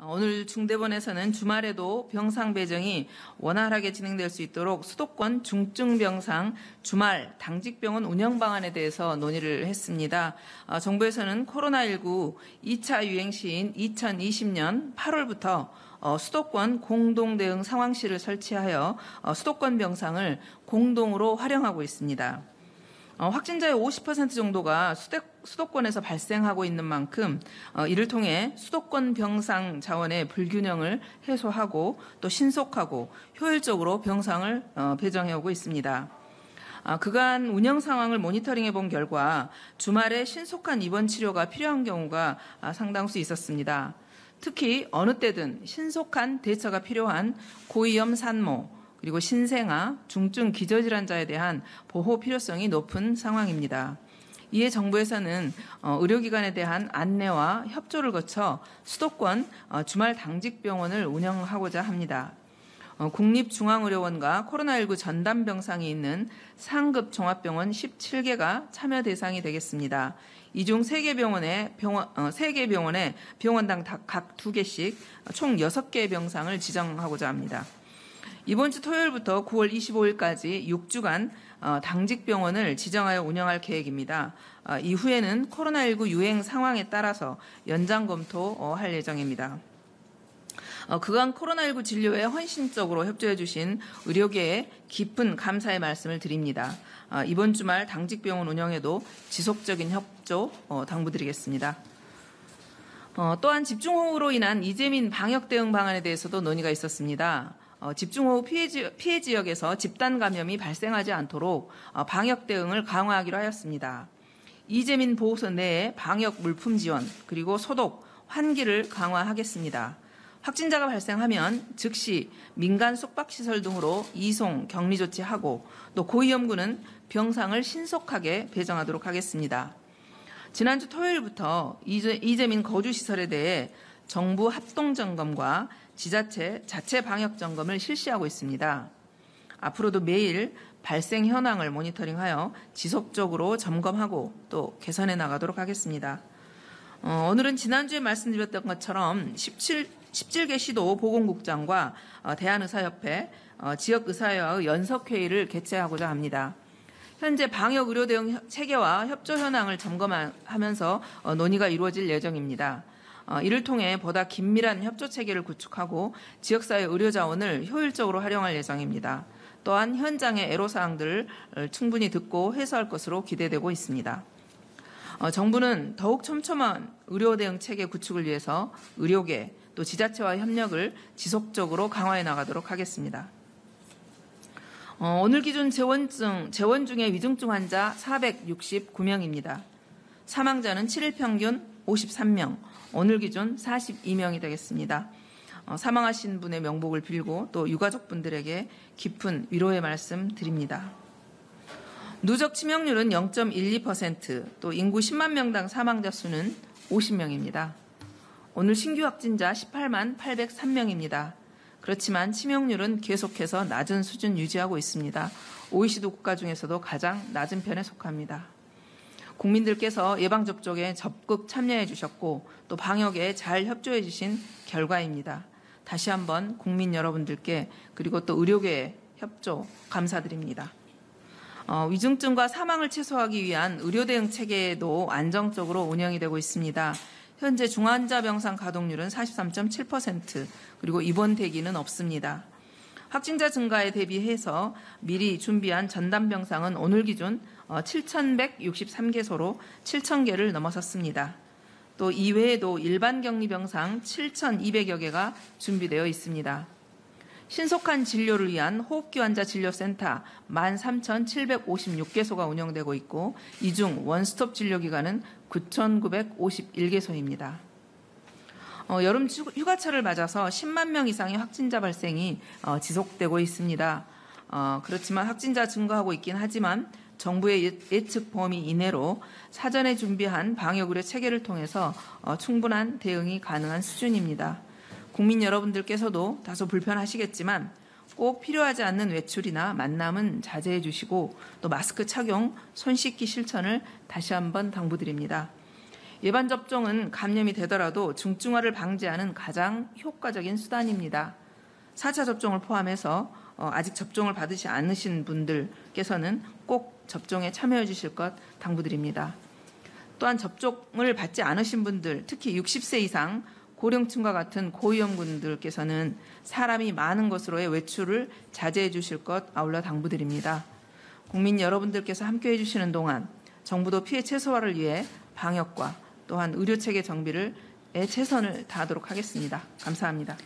오늘 중대본에서는 주말에도 병상 배정이 원활하게 진행될 수 있도록 수도권 중증병상 주말 당직병원 운영 방안에 대해서 논의를 했습니다. 정부에서는 코로나19 2차 유행 시인 2020년 8월부터 수도권 공동대응 상황실을 설치하여 수도권 병상을 공동으로 활용하고 있습니다. 확진자의 50% 정도가 수도권에서 발생하고 있는 만큼 이를 통해 수도권 병상 자원의 불균형을 해소하고 또 신속하고 효율적으로 병상을 배정해오고 있습니다. 그간 운영 상황을 모니터링해 본 결과 주말에 신속한 입원 치료가 필요한 경우가 상당수 있었습니다. 특히 어느 때든 신속한 대처가 필요한 고위험 산모, 그리고 신생아, 중증 기저질환자에 대한 보호 필요성이 높은 상황입니다. 이에 정부에서는 의료기관에 대한 안내와 협조를 거쳐 수도권 주말 당직병원을 운영하고자 합니다. 국립중앙의료원과 코로나19 전담병상이 있는 상급 종합병원 17개가 참여 대상이 되겠습니다. 이 중 3개 병원에 병원당 각 2개씩 총 6개의 병상을 지정하고자 합니다. 이번 주 토요일부터 9월 25일까지 6주간 당직병원을 지정하여 운영할 계획입니다. 이후에는 코로나19 유행 상황에 따라서 연장 검토할 예정입니다. 그간 코로나19 진료에 헌신적으로 협조해 주신 의료계에 깊은 감사의 말씀을 드립니다. 이번 주말 당직병원 운영에도 지속적인 협조 당부드리겠습니다. 또한 집중호우로 인한 이재민 방역 대응 방안에 대해서도 논의가 있었습니다. 집중호우 피해 지역에서 집단 감염이 발생하지 않도록 방역 대응을 강화하기로 하였습니다. 이재민 보호소 내에 방역 물품 지원 그리고 소독, 환기를 강화하겠습니다. 확진자가 발생하면 즉시 민간 숙박시설 등으로 이송, 격리 조치하고 또 고위험군은 병상을 신속하게 배정하도록 하겠습니다. 지난주 토요일부터 이재민 거주시설에 대해 정부 합동점검과 지자체 자체 방역 점검을 실시하고 있습니다. 앞으로도 매일 발생 현황을 모니터링하여 지속적으로 점검하고 또 개선해 나가도록 하겠습니다. 오늘은 지난주에 말씀드렸던 것처럼 17개 시도 보건국장과 대한의사협회, 지역의사회와의 연석회의를 개최하고자 합니다. 현재 방역의료 대응 체계와 협조 현황을 점검하면서 논의가 이루어질 예정입니다. 이를 통해 보다 긴밀한 협조 체계를 구축하고 지역사회 의료 자원을 효율적으로 활용할 예정입니다. 또한 현장의 애로사항들을 충분히 듣고 해소할 것으로 기대되고 있습니다. 정부는 더욱 촘촘한 의료 대응 체계 구축을 위해서 의료계 또 지자체와 협력을 지속적으로 강화해 나가도록 하겠습니다. 오늘 기준 재원 중에 위중증 환자 469명입니다. 사망자는 7일 평균 53명, 오늘 기준 42명이 되겠습니다. 사망하신 분의 명복을 빌고 또 유가족분들에게 깊은 위로의 말씀 드립니다. 누적 치명률은 0.12%, 또 인구 10만 명당 사망자 수는 50명입니다. 오늘 신규 확진자 18만 803명입니다. 그렇지만 치명률은 계속해서 낮은 수준 유지하고 있습니다. OECD 국가 중에서도 가장 낮은 편에 속합니다. 국민들께서 예방접종에 적극 참여해 주셨고 또 방역에 잘 협조해 주신 결과입니다. 다시 한번 국민 여러분들께 그리고 또 의료계의 협조 감사드립니다. 위중증과 사망을 최소화하기 위한 의료 대응 체계도 안정적으로 운영이 되고 있습니다. 현재 중환자 병상 가동률은 43.7%, 그리고 입원 대기는 없습니다. 확진자 증가에 대비해서 미리 준비한 전담병상은 오늘 기준 7,163개소로 7,000개를 넘어섰습니다. 또 이외에도 일반 격리병상 7,200여 개가 준비되어 있습니다. 신속한 진료를 위한 호흡기 환자 진료센터 13,756개소가 운영되고 있고 이 중 원스톱 진료기관은 9,951개소입니다. 여름 휴가철을 맞아서 10만 명 이상의 확진자 발생이 지속되고 있습니다. 그렇지만 확진자 증가하고 있긴 하지만 정부의 예측 범위 이내로 사전에 준비한 방역의료 체계를 통해서 충분한 대응이 가능한 수준입니다. 국민 여러분들께서도 다소 불편하시겠지만 꼭 필요하지 않는 외출이나 만남은 자제해 주시고 또 마스크 착용, 손 씻기 실천을 다시 한번 당부드립니다. 예방 접종은 감염이 되더라도 중증화를 방지하는 가장 효과적인 수단입니다. 4차 접종을 포함해서 아직 접종을 받으시 않으신 분들께서는 꼭 접종에 참여해 주실 것 당부드립니다. 또한 접종을 받지 않으신 분들, 특히 60세 이상 고령층과 같은 고위험군들께서는 사람이 많은 곳으로의 외출을 자제해 주실 것 아울러 당부드립니다. 국민 여러분들께서 함께해 주시는 동안 정부도 피해 최소화를 위해 방역과 또한 의료체계 정비를 최선을 다하도록 하겠습니다. 감사합니다.